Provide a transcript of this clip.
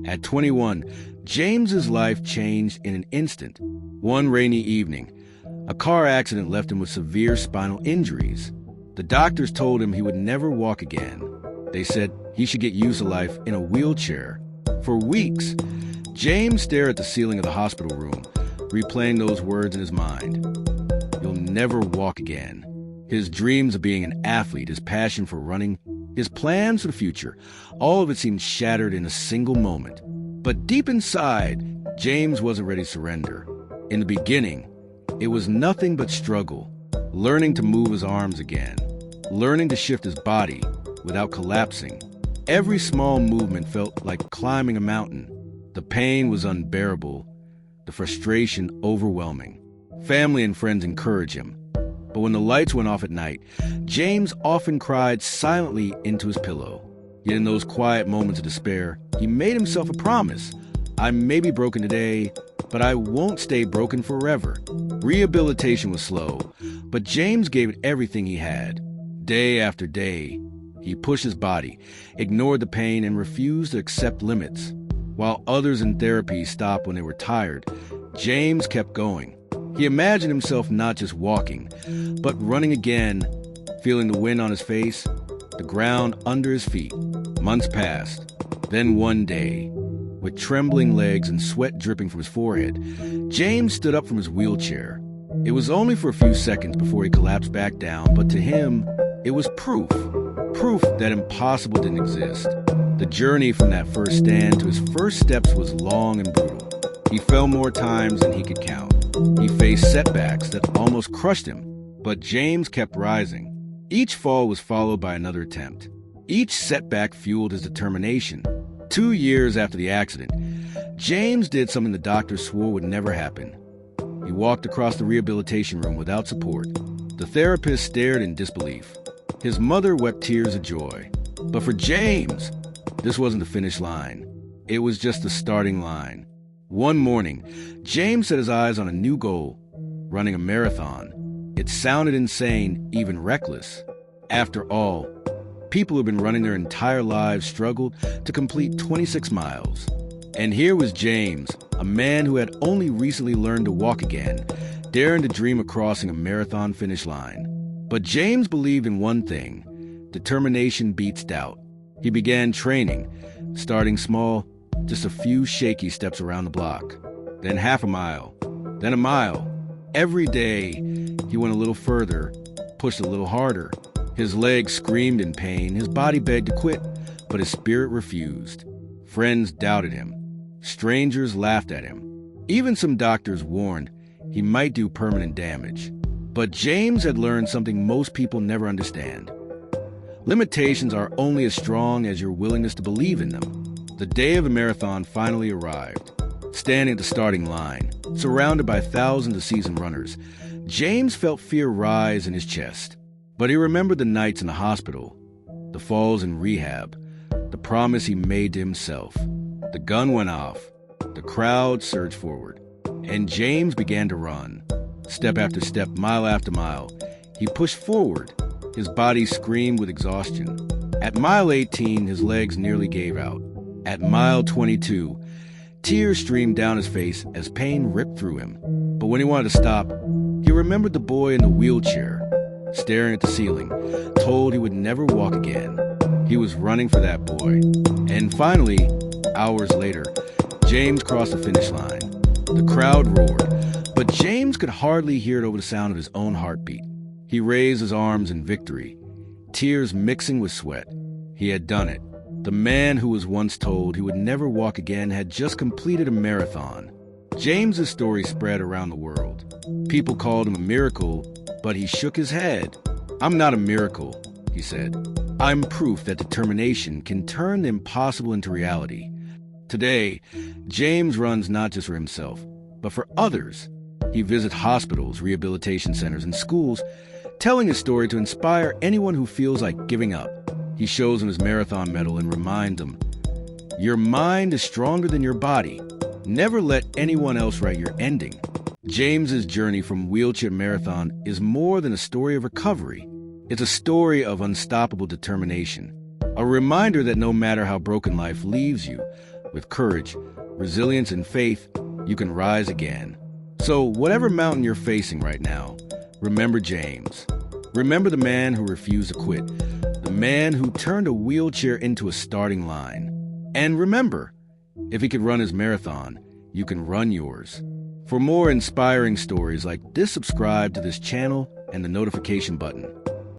At 21, James's life changed in an instant. One rainy evening, a car accident left him with severe spinal injuries. The doctors told him he would never walk again. They said he should get used to life in a wheelchair. For weeks, James stared at the ceiling of the hospital room, replaying those words in his mind. You'll never walk again. His dreams of being an athlete, his passion for running, his plans for the future, all of it seemed shattered in a single moment. But deep inside, James wasn't ready to surrender. In the beginning, it was nothing but struggle, learning to move his arms again, learning to shift his body without collapsing. Every small movement felt like climbing a mountain. The pain was unbearable, the frustration overwhelming. Family and friends encouraged him. But when the lights went off at night, James often cried silently into his pillow. Yet in those quiet moments of despair, he made himself a promise. I may be broken today, but I won't stay broken forever. Rehabilitation was slow, but James gave it everything he had. Day after day, he pushed his body, ignored the pain, and refused to accept limits. While others in therapy stopped when they were tired, James kept going. He imagined himself not just walking, but running again, feeling the wind on his face, the ground under his feet. Months passed. Then one day, with trembling legs and sweat dripping from his forehead, James stood up from his wheelchair. It was only for a few seconds before he collapsed back down, but to him, it was proof that impossible didn't exist. The journey from that first stand to his first steps was long and brutal. He fell more times than he could count. He faced setbacks that almost crushed him, but James kept rising. Each fall was followed by another attempt. Each setback fueled his determination. 2 years after the accident, James did something the doctors swore would never happen. He walked across the rehabilitation room without support. The therapist stared in disbelief. His mother wept tears of joy. But for James, this wasn't the finish line. It was just the starting line. One morning, James set his eyes on a new goal, running a marathon. It sounded insane, even reckless. After all, people who've been running their entire lives struggled to complete 26 miles. And here was James, a man who had only recently learned to walk again, daring to dream of crossing a marathon finish line. But James believed in one thing: determination beats doubt. He began training, starting small, just a few shaky steps around the block, then half a mile, then a mile. Every day, he went a little further, pushed a little harder. His legs screamed in pain, his body begged to quit, but his spirit refused. Friends doubted him. Strangers laughed at him. Even some doctors warned he might do permanent damage. But James had learned something most people never understand. Limitations are only as strong as your willingness to believe in them. The day of the marathon finally arrived. Standing at the starting line, surrounded by thousands of seasoned runners, James felt fear rise in his chest. But he remembered the nights in the hospital, the falls in rehab, the promise he made to himself. The gun went off, the crowd surged forward, and James began to run. Step after step, mile after mile, he pushed forward. His body screamed with exhaustion. At mile 18, his legs nearly gave out. At mile 22, tears streamed down his face as pain ripped through him. But when he wanted to stop, he remembered the boy in the wheelchair, staring at the ceiling, told he would never walk again. He was running for that boy. And finally, hours later, James crossed the finish line. The crowd roared, but James could hardly hear it over the sound of his own heartbeat. He raised his arms in victory, tears mixing with sweat. He had done it. The man who was once told he would never walk again had just completed a marathon. James's story spread around the world. People called him a miracle, but he shook his head. "I'm not a miracle," he said. "I'm proof that determination can turn the impossible into reality." Today, James runs not just for himself, but for others. He visits hospitals, rehabilitation centers, and schools, telling his story to inspire anyone who feels like giving up. He shows them his marathon medal and reminds them, your mind is stronger than your body. Never let anyone else write your ending. James's journey from wheelchair marathon is more than a story of recovery. It's a story of unstoppable determination. A reminder that no matter how broken life leaves you, With courage, resilience, and faith, you can rise again. So, whatever mountain you're facing right now, remember James. Remember the man who refused to quit, the man who turned a wheelchair into a starting line. And remember, if he could run his marathon, you can run yours. For more inspiring stories like this, subscribe to this channel and the notification button.